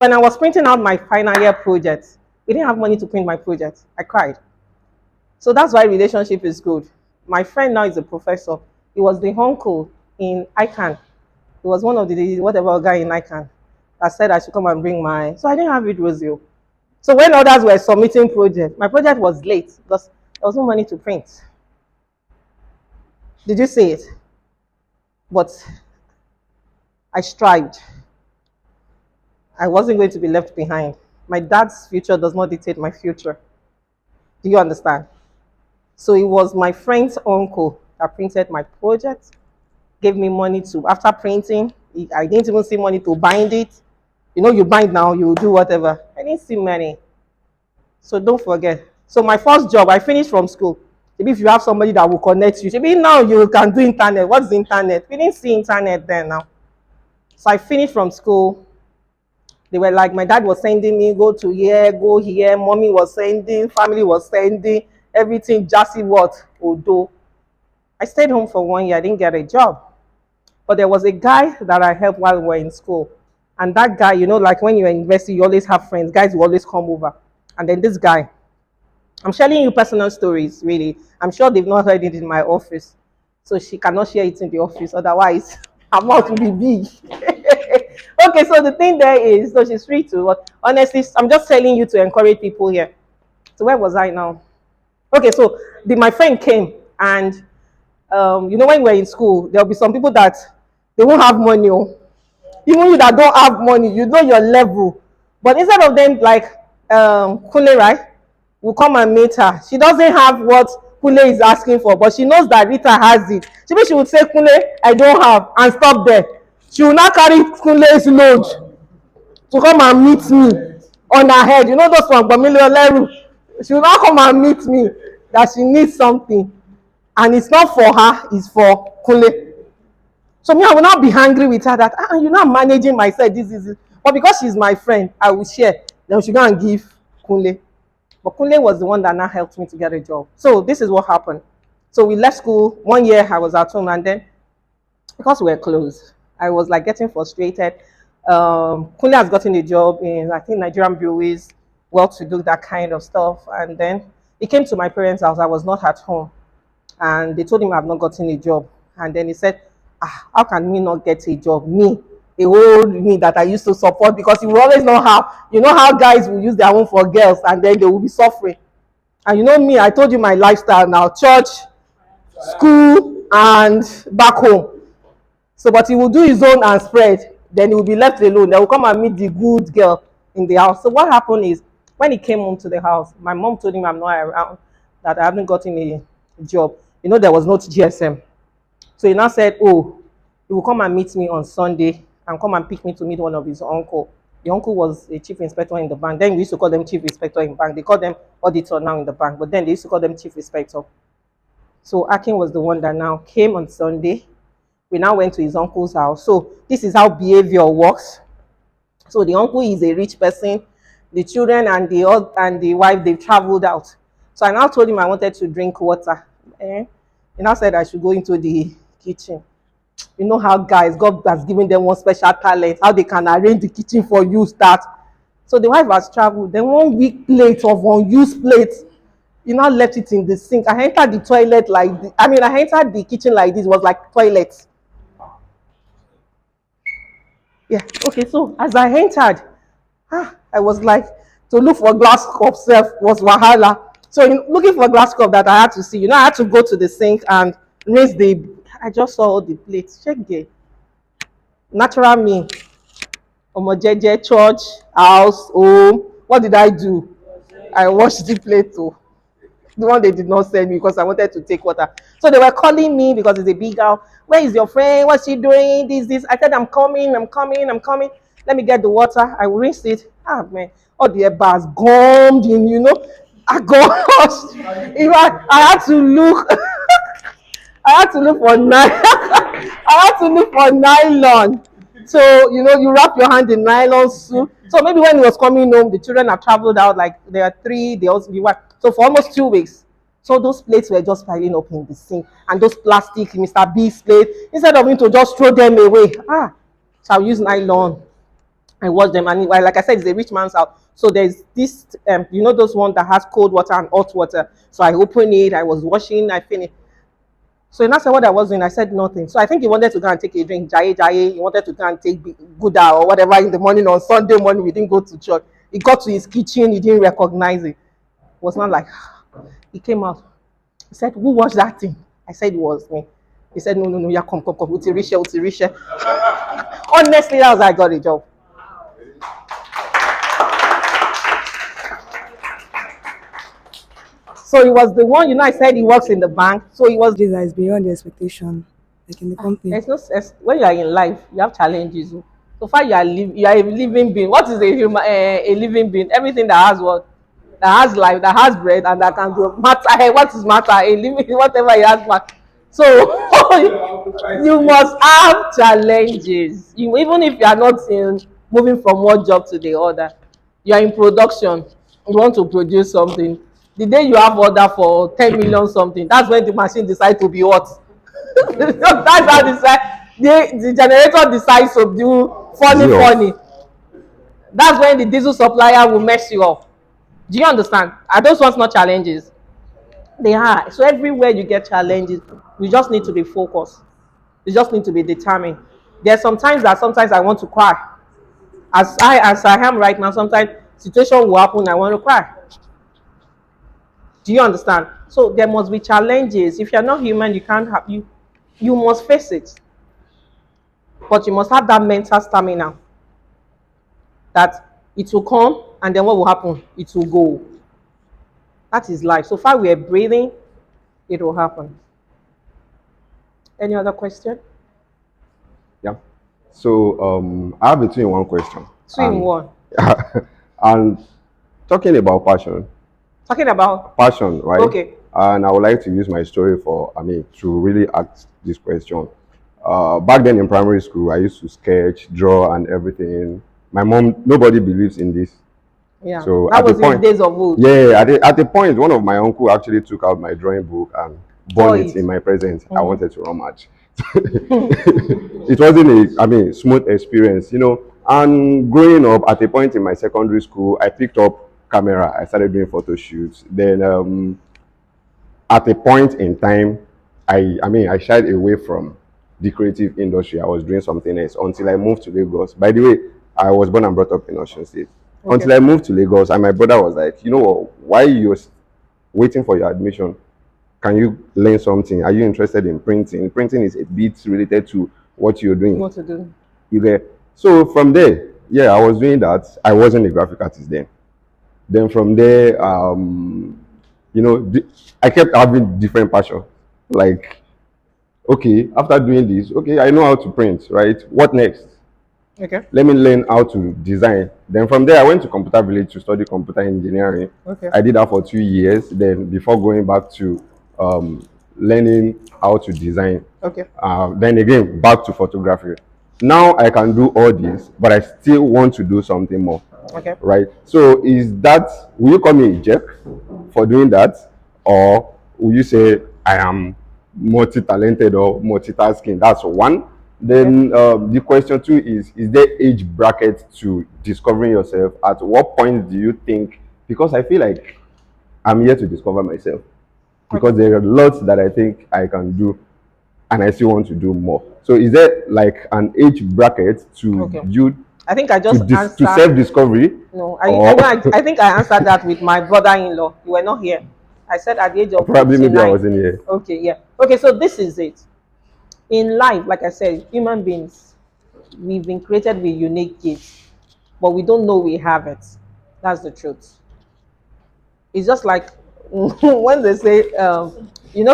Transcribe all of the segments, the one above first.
When I was printing out my final year project, we didn't have money to print my project. I cried. So that's why relationship is good. My friend now is a professor. He was the uncle in ICANN. He was one of the whatever guy in ICANN that said I should come and bring my. So I didn't have it with you. So when others were submitting projects, my project was late because there was no money to print. Did you see it? But I strived. I wasn't going to be left behind. My dad's future does not dictate my future. Do you understand? So it was my friend's uncle that printed my project, gave me money to, after printing, I didn't even see money to bind it. You know, you bind now, you do whatever. I didn't see money. So don't forget. So my first job, I finished from school. Maybe if you have somebody that will connect you, maybe now you can do internet. What's the internet? We didn't see internet then now. So I finished from school. They were like, my dad was sending me, go to here, go here. Mommy was sending, family was sending, everything, just what, Odo. I stayed home for 1 year. I didn't get a job. But there was a guy that I helped while we were in school. And that guy, you know, like when you're in university, you always have friends. Guys will always come over. And then this guy, I'm sharing you personal stories, really. I'm sure they've not heard it in my office. So she cannot share it in the office. Otherwise, her mouth will be big. Okay, so the thing there is, so she's free to, but honestly, I'm just telling you to encourage people here. So where was I now? Okay, so my friend came and, you know, when we're in school, there'll be some people that they won't have money. Oh. Even you that don't have money, you know your level. But instead of them like Kule, right, will come and meet her. She doesn't have what Kule is asking for, but she knows that Rita has it. Maybe she would say, Kule, I don't have, and stop there. She will not carry Kule's load to come and meet me on her head. You know those from Bamilio Leru. She will not come and meet me that she needs something. And it's not for her, it's for Kule. So me, I will not be angry with her that you're not managing myself. This is it. But because she's my friend, I will share. Then she go and give Kule. But Kule was the one that now helped me to get a job. So this is what happened. So we left school. 1 year I was at home, and then because we were close, I was like getting frustrated. Kule has gotten a job in, I think, Nigerian breweries, well to do that kind of stuff. And then he came to my parents' house. I was not at home. And they told him I have not gotten a job. And then he said, how can me not get a job? Me, a whole me that I used to support, because he will always know how, you know how guys will use their own for girls and then they will be suffering. And you know me, I told you my lifestyle now, church, school, and back home. So, but he will do his own and spread. Then he will be left alone. They will come and meet the good girl in the house. So what happened is, when he came home to the house, my mom told him I'm not around, that I haven't gotten a job. You know, there was no GSM. So he now said, oh, he will come and meet me on Sunday and come and pick me to meet one of his uncle. The uncle was a chief inspector in the bank. Then we used to call them chief inspector in bank. They call them auditor now in the bank, but then they used to call them chief inspector. So Akin was the one that now came on Sunday. We now went to his uncle's house. So this is how behavior works. So the uncle is a rich person. The children and the wife, they've traveled out. So I now told him I wanted to drink water. He now said I should go into the kitchen. You know how guys, God has given them one special talent, how they can arrange the kitchen for you start. So the wife has traveled. Then 1 week plate of unused plates, you now left it in the sink. I entered the toilet like this. I entered the kitchen like this. It was like toilet. Yeah, okay, so as I entered, I was like, to look for glass cup self was wahala. So looking for a glass cup that I had to see, you know, I had to go to the sink and rinse I just saw all the plates. Check it. Natural me. Omojeje, church, house, home. What did I do? I washed the plate too. The one they did not send me because I wanted to take water. So they were calling me because it's a big girl. Where is your friend? What's she doing? This. I said, I'm coming. Let me get the water. I will rinse it. Man. All the bars gummed in, you know. I gosh. I had to look. I had to look for nylon. So, you know, you wrap your hand in nylon soup. So maybe when he was coming home, the children have traveled out, like there are 3, they also be one. So for almost 2 weeks. So those plates were just piling up in the sink. And those plastic Mr. B's plates, instead of him to just throw them away, so I'll use nylon I watch them, and like I said, it's a rich man's house. So there's this, those one that has cold water and hot water. So I open it. I was washing. I finished. So he asked what I was doing. I said nothing. So I think he wanted to go and take a drink. Jaye Jaye. He wanted to go and take Gouda or whatever in the morning. On Sunday morning, we didn't go to church. He got to his kitchen. He didn't recognize it. It was not like he came out. He said, "Who watched that thing?" I said, "It was me." He said, "No, no, no. Yeah, come. Utirisha." Honestly, that was how I got a job. So he was the one, I said he works in the bank. So he was. This is beyond the expectation, like in the company. There's no when you are in life, you have challenges. So far, you are a living being. What is a human? A living being? Everything that has what? That has life, that has bread, and that can grow. Matter. What is matter? A living, whatever he has. Matter. So you must have challenges. Even if you are not moving from one job to the other, you are in production. You want to produce something. The day you have order for 10 million something, that's when the machine decides to be what. That's how the generator decides to do funny. That's when the diesel supplier will mess you up. Do you understand? Are those ones not challenges? They are. So everywhere you get challenges, you just need to be focused. You just need to be determined. There's sometimes I want to cry. As I am right now, sometimes situation will happen, I want to cry. Do you understand? So there must be challenges. If you're not human, you can't have you must face it. But you must have that mental stamina that it will come, and then what will happen? It will go. That is life. So far we are breathing, it will happen. Any other question? Yeah. So I have between one question. Two in one. And talking about passion. Talking about passion, right? Okay. And I would like to use my story to really ask this question. Back then in primary school, I used to sketch, draw, and everything. My mom, nobody believes in this. Yeah. So that was in days of old. Yeah. At the point, one of my uncle actually took out my drawing book and burned it in my presence. I wanted to run match. It wasn't a smooth experience, And growing up, at a point in my secondary school, I picked up camera. I started doing photo shoots. Then at a point in time, I shied away from the creative industry. I was doing something else until I moved to Lagos. By the way, I was born and brought up in Osun State. Okay. Until I moved to Lagos, and my brother was like, why you're waiting for your admission? Can you learn something? Are you interested in printing? Printing is a bit related to what you're doing. What to do. You get. So from there, I was doing that. I wasn't a graphic artist then. Then from there, I kept having different passion. Like, okay, after doing this, okay, I know how to print, right? What next? Okay. Let me learn how to design. Then from there, I went to Computer Village to study computer engineering. Okay. I did that for 2 years. Then before going back to learning how to design. Okay. Then again, back to photography. Now I can do all this, but I still want to do something more. Okay. Right. So will you call me a jerk for doing that? Or will you say I am multi-talented or multitasking? That's one. Then the question two is there age bracket to discovering yourself? At what point do you think, because I feel like I'm here to discover myself, because there are lots that I think I can do and I still want to do more. So is there like an age bracket to you? I think I just answered to self-discovery. No, I think I answered that with my brother-in-law. You were not here. I said at the age of probably 59. Maybe I wasn't here. Okay, yeah. Okay, so this is it. In life, like I said, human beings, we've been created with unique gifts, but we don't know we have it. That's the truth. It's just like when they say,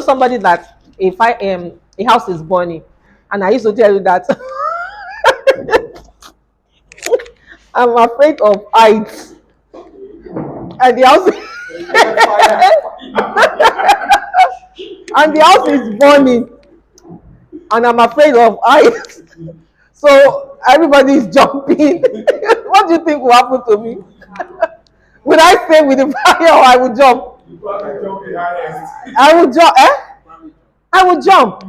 somebody that if a house is burning, and I used to tell you that I'm afraid of heights, and the house and the house is burning, and I'm afraid of heights. So everybody is jumping. What do you think will happen to me? Will I stay with the fire or I will jump? I will jump. I will jump.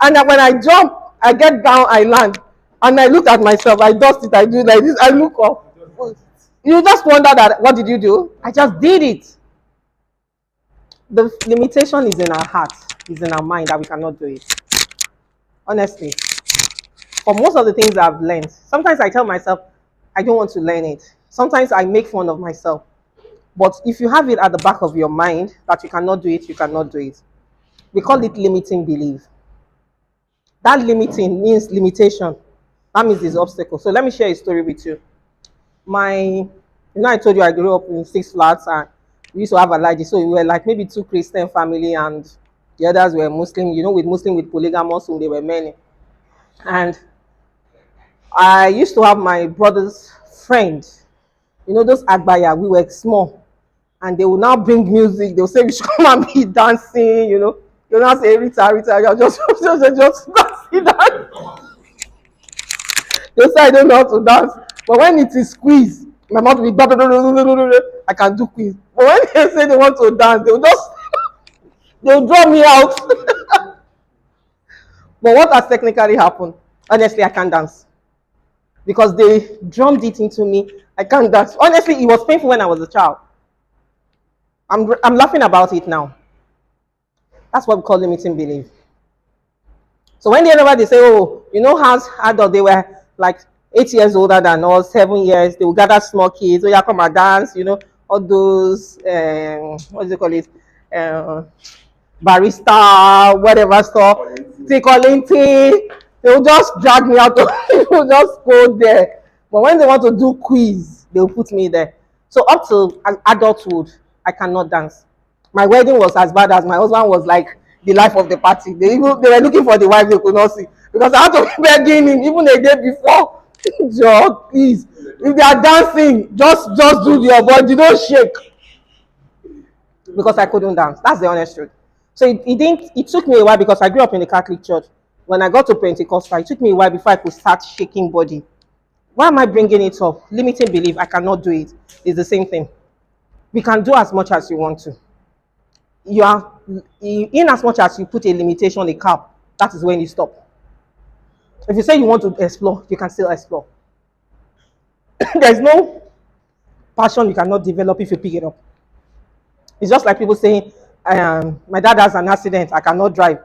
And when I jump, I get down, I land. And I looked at myself, I dust it, I do like this, I look up. You just wonder that, what did you do? I just did it. The limitation is in our heart, is in our mind that we cannot do it. Honestly, for most of the things I've learned, sometimes I tell myself, I don't want to learn it. Sometimes I make fun of myself. But if you have it at the back of your mind that you cannot do it, you cannot do it. We call it limiting belief. That limiting means limitation. That means it's obstacle. So let me share a story with you. I told you I grew up in 6 flats and we used to have a allergy. So we were like maybe two Christian family and the others were Muslim. With Muslim with polygamous, so they were many. And I used to have my brother's friend. Those Agbaya, we were small. And they will now bring music. They'll say we should come and be dancing. They'll now say, Rita, you're just dancing that. They say I don't know how to dance. But when it is quiz, my mouth will be I can do quiz. But when they say they want to dance, they'll draw me out. But what has technically happened? Honestly, I can't dance. Because they drummed it into me. I can't dance. Honestly, it was painful when I was a child. I'm laughing about it now. That's what we call limiting belief. So when they say, oh, how adult they were like 8 years older than us, 7 years, they will gather small kids, oh yeah, come and dance, all those what do you call it? Barista, whatever stuff, they will just drag me out, they will just go there. But when they want to do quiz, they'll put me there. So up to adulthood, I cannot dance. My wedding was as bad as my husband was like the life of the party. They were looking for the wife they could not see because I had to be begging him even a day before. Joe, please, if they are dancing, just do your body, don't shake. Because I couldn't dance. That's the honest truth. So it took me a while because I grew up in the Catholic Church. When I got to Pentecostal, it took me a while before I could start shaking body. Why am I bringing it up? Limiting belief, I cannot do it. It's the same thing. We can do as much as you want to. In as much as you put a limitation, a cap, that is when you stop. If you say you want to explore, you can still explore. There's no passion you cannot develop if you pick it up. It's just like people saying, my dad has an accident, I cannot drive.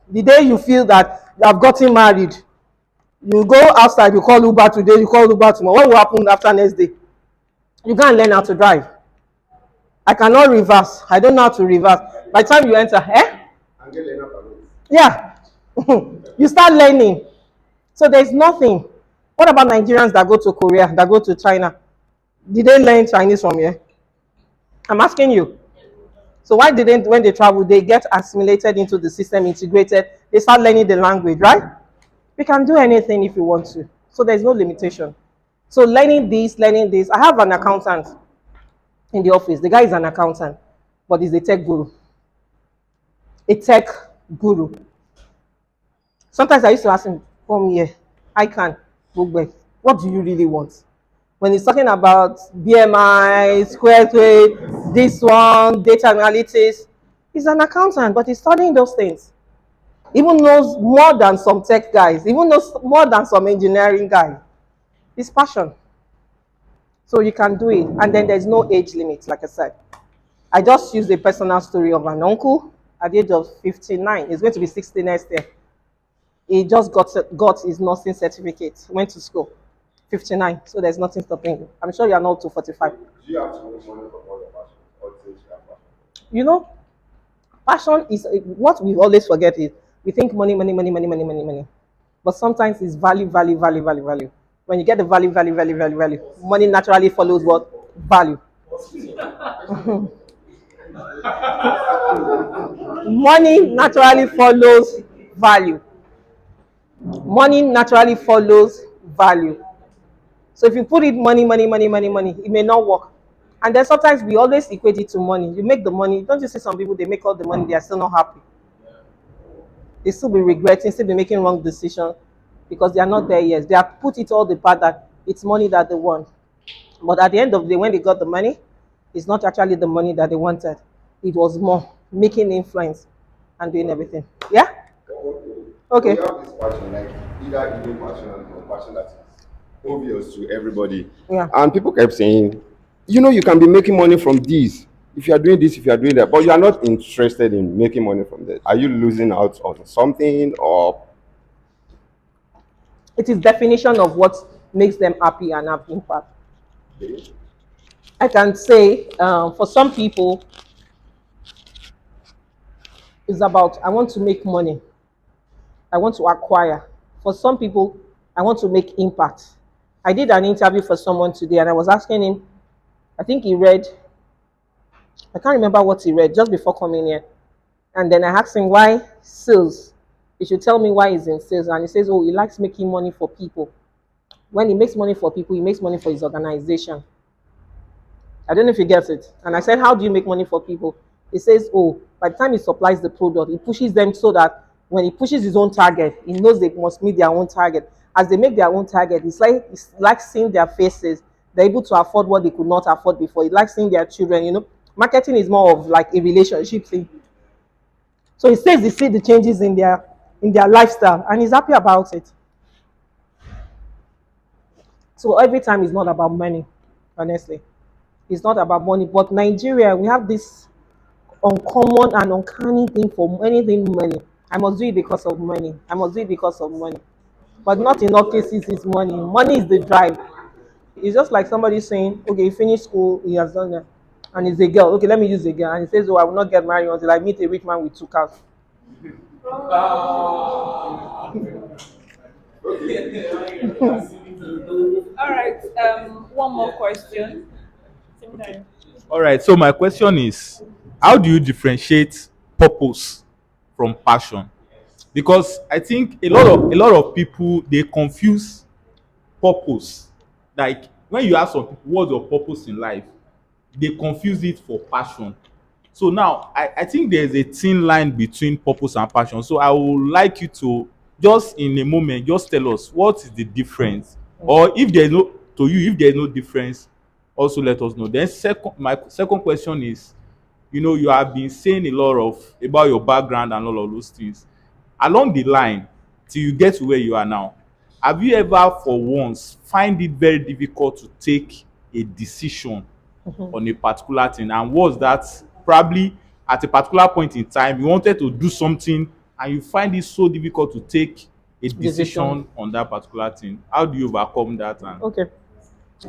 The day you feel that you have gotten married, you go outside, you call Uber today, you call Uber tomorrow. What will happen after next day? You can't learn how to drive. I cannot reverse. I don't know how to reverse. By the time you enter, yeah, you start learning. So there's nothing. What about Nigerians that go to Korea, that go to China? Did they learn Chinese from here? I'm asking you. So why didn't, when they travel, they get assimilated into the system, integrated, they start learning the language, right? We can do anything if you want to. So there's no limitation. So learning this. I have an accountant in the office. The guy is an accountant, but he's a tech guru. A tech guru. Sometimes I used to ask him, come here, I can go back. What do you really want? When he's talking about BMI, square weight, this one, data analytics, he's an accountant, but he's studying those things. Even knows more than some tech guys, even knows more than some engineering guys. It's passion. So you can do it. And then there's no age limit, like I said. I just used a personal story of an uncle at the age of 59. He's going to be 60 next year. He just got his nursing certificate, went to school. 59, so there's nothing stopping you. I'm sure you are not to 45. Do you have to move money from all your passion, or things you have passion? Passion is what we always forget is we think money. But sometimes it's value. When you get the value, money naturally follows what? Value. Money naturally follows value. Money naturally follows value. So if you put it money, it may not work. And then sometimes we always equate it to money. You make the money. Don't you see some people, they make all the money, they are still not happy. They still be regretting, still be making wrong decisions because they are not there yet. They have put it all the part that it's money that they want. But at the end of the day, when they got the money, it's not actually the money that they wanted. It was more making influence and doing everything. Yeah? Okay. have this passion, like either hidden passion or passion that is obvious to everybody. Yeah. And people kept saying, you can be making money from this if you are doing this, if you are doing that, but you are not interested in making money from that. Are you losing out on something or? It is definition of what makes them happy and have impact. I can say for some people, it's about I want to make money. I want to acquire. For some people, I want to make impact. I did an interview for someone today and I was asking him, I think he read, I can't remember what he read just before coming here. And then I asked him why sales. He should tell me why he's in sales. And he says, oh, he likes making money for people. When he makes money for people, he makes money for his organization. I don't know if he gets it. And I said, how do you make money for people? He says, oh, by the time he supplies the product, he pushes them so that when he pushes his own target, he knows they must meet their own target. As they make their own target, it's like seeing their faces. They're able to afford what they could not afford before. It's like seeing their children. Marketing is more of like a relationship thing. So he says he see the changes in their lifestyle and he's happy about it. So every time it's not about money, honestly. It's not about money. But Nigeria, we have this uncommon and uncanny thing for anything money. I must do it because of money. I must do it because of money. But not in all cases it's money. Money is the drive. It's just like somebody saying, okay, he finished school, he has done that. And he's a girl. Okay, let me use a girl. And he says, oh, I will not get married until I meet a rich man with 2 cars. All right. One more question. Same time. All right. So my question is, how do you differentiate purpose from passion? Because I think a lot of people they confuse purpose. Like when you ask some people what's your purpose in life, they confuse it for passion. So now I think there's a thin line between purpose and passion. So I would like you to just in a moment just tell us what is the difference, or if there's no to you if there's no difference, also let us know. Then my second question is, you have been saying a lot of about your background and all of those things. Along the line, till you get to where you are now, have you ever for once find it very difficult to take a decision on a particular thing? And was that probably at a particular point in time you wanted to do something and you find it so difficult to take a Decision. decision on that particular thing? How do you overcome that? And Okay.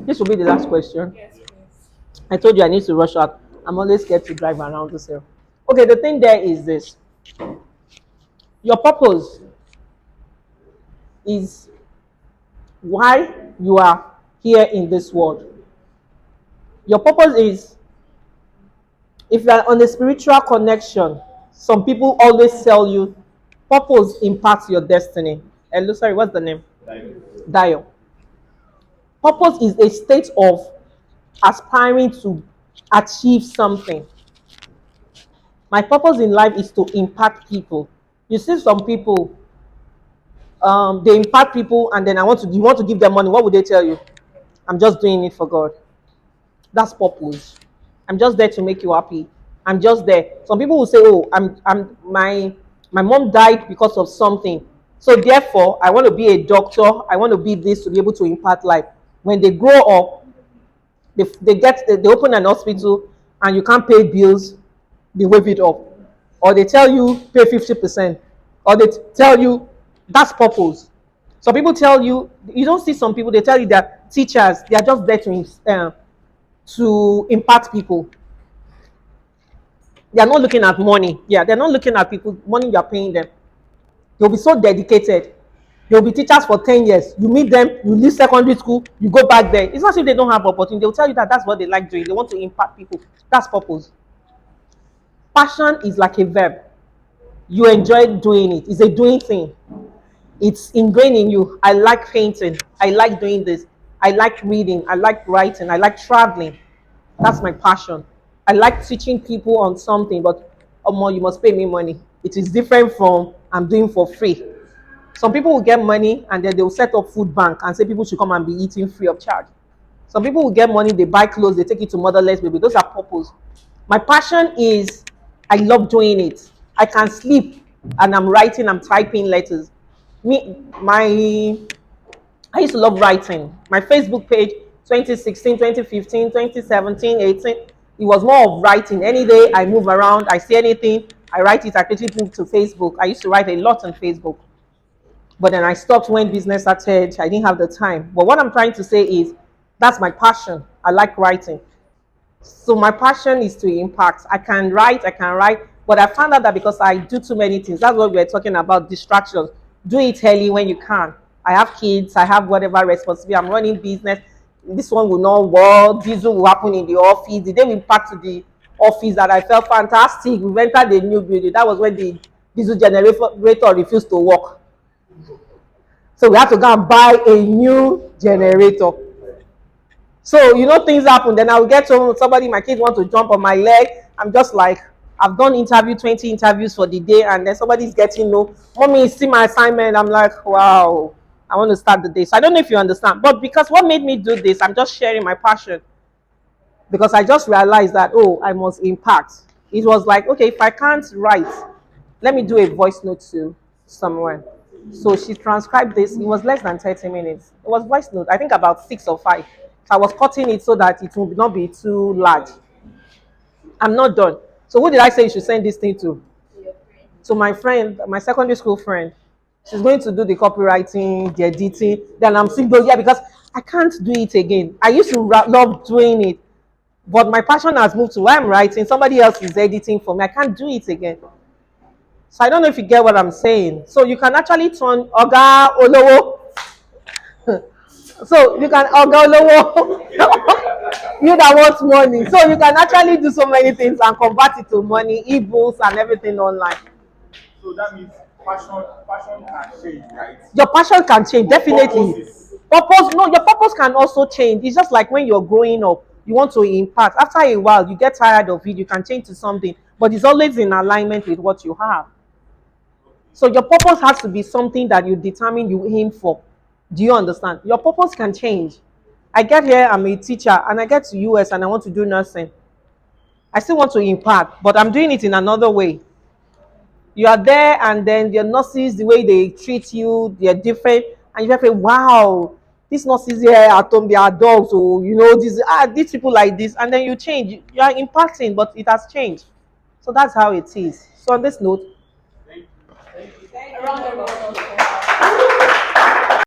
This will be the last question. Yes, please. I told you I need to rush out. I'm always scared to drive around this hill. Okay, the thing there is this. Your purpose is why you are here in this world. Your purpose is, if you are on a spiritual connection, some people always tell you purpose impacts your destiny. Hello, sorry, what's the name? Dio. Purpose is a state of aspiring to achieve something. My purpose in life is to impact people. You see some people, they impact people and then you want to give them money. What would they tell you? I'm just doing it for God. That's purpose. I'm just there to make you happy. I'm just there. Some people will say, oh, my mom died because of something. So therefore, I want to be a doctor. I want to be this to be able to impact life. When they grow up, they open an hospital and you can't pay bills, they waive it off. Or they tell you pay 50%. Or they tell you that's purpose. Some people tell you don't see some people, they tell you that teachers, they are just there to impact people. They are not looking at money. Yeah, they're not looking at people, money you're paying them. They'll be so dedicated. They'll be teachers for 10 years. You meet them, you leave secondary school, you go back there. It's not as if they don't have opportunity. They'll tell you that that's what they like doing. They want to impact people. That's purpose. Passion is like a verb. You enjoy doing it. It's a doing thing. It's ingrained in you. I like painting. I like doing this. I like reading. I like writing. I like traveling. That's my passion. I like teaching people on something, but you must pay me money. It is different from I'm doing for free. Some people will get money and then they will set up food bank and say people should come and be eating free of charge. Some people will get money, they buy clothes, they take it to motherless baby. Those are purpose. My passion is I love doing it. I can sleep and I'm writing, I'm typing letters. I used to love writing. My Facebook page, 2016, 2015, 2017, 18, it was more of writing. Any day I move around, I see anything, I write it, I quickly move to Facebook. I used to write a lot on Facebook. But then I stopped when business started. I didn't have the time. But what I'm trying to say is that's my passion. I like writing. So my passion is to impact. I can write, but I found out that because I do too many things, that's what we're talking about, distractions. Do it early when you can. I have kids, I have whatever responsibility, I'm running business. This one will not work, this will happen in the office. The day we packed to the office that I felt fantastic, we entered the new building. That was when the diesel generator refused to work. So we had to go and buy a new generator. So, things happen. Then I will get home, somebody, my kids want to jump on my leg. I'm just like, I've done 20 interviews for the day, and then somebody's getting no, mommy, see my assignment. I'm like, wow, I want to start the day. So I don't know if you understand. But because what made me do this, I'm just sharing my passion. Because I just realized that, oh, I must impact. It was like, okay, if I can't write, let me do a voice note to someone. So she transcribed this. It was less than 30 minutes. It was voice note, I think about 6 or 5. So I was cutting it so that it would not be too large. I'm not done. So who did I say you should send this thing to? To my friend, my secondary school friend. She's going to do the copywriting, the editing. Then I'm single, yeah, because I can't do it again. I used to love doing it, but my passion has moved to where I'm writing. Somebody else is editing for me. I can't do it again. So I don't know if you get what I'm saying. So you can actually turn Oga Olowo. So you can Oga Olowo. You that wants money. So you can actually do so many things and convert it to money, ebooks and everything online. So that means passion can change, right? Your passion can change, definitely. Purpose, no, your purpose can also change. It's just like when you're growing up, you want to impact. After a while, you get tired of it, you can change to something, but it's always in alignment with what you have. So your purpose has to be something that you determine you aim for. Do you understand? Your purpose can change. I get here, I'm a teacher, and I get to US and I want to do nursing. I still want to impact, but I'm doing it in another way. You are there, and then your nurses, the way they treat you, they're different, and you have to say, wow, these nurses here at home, they are dogs, so these people like this, and then you change. You are impacting, but it has changed. So that's how it is. So on this note, A round of applause.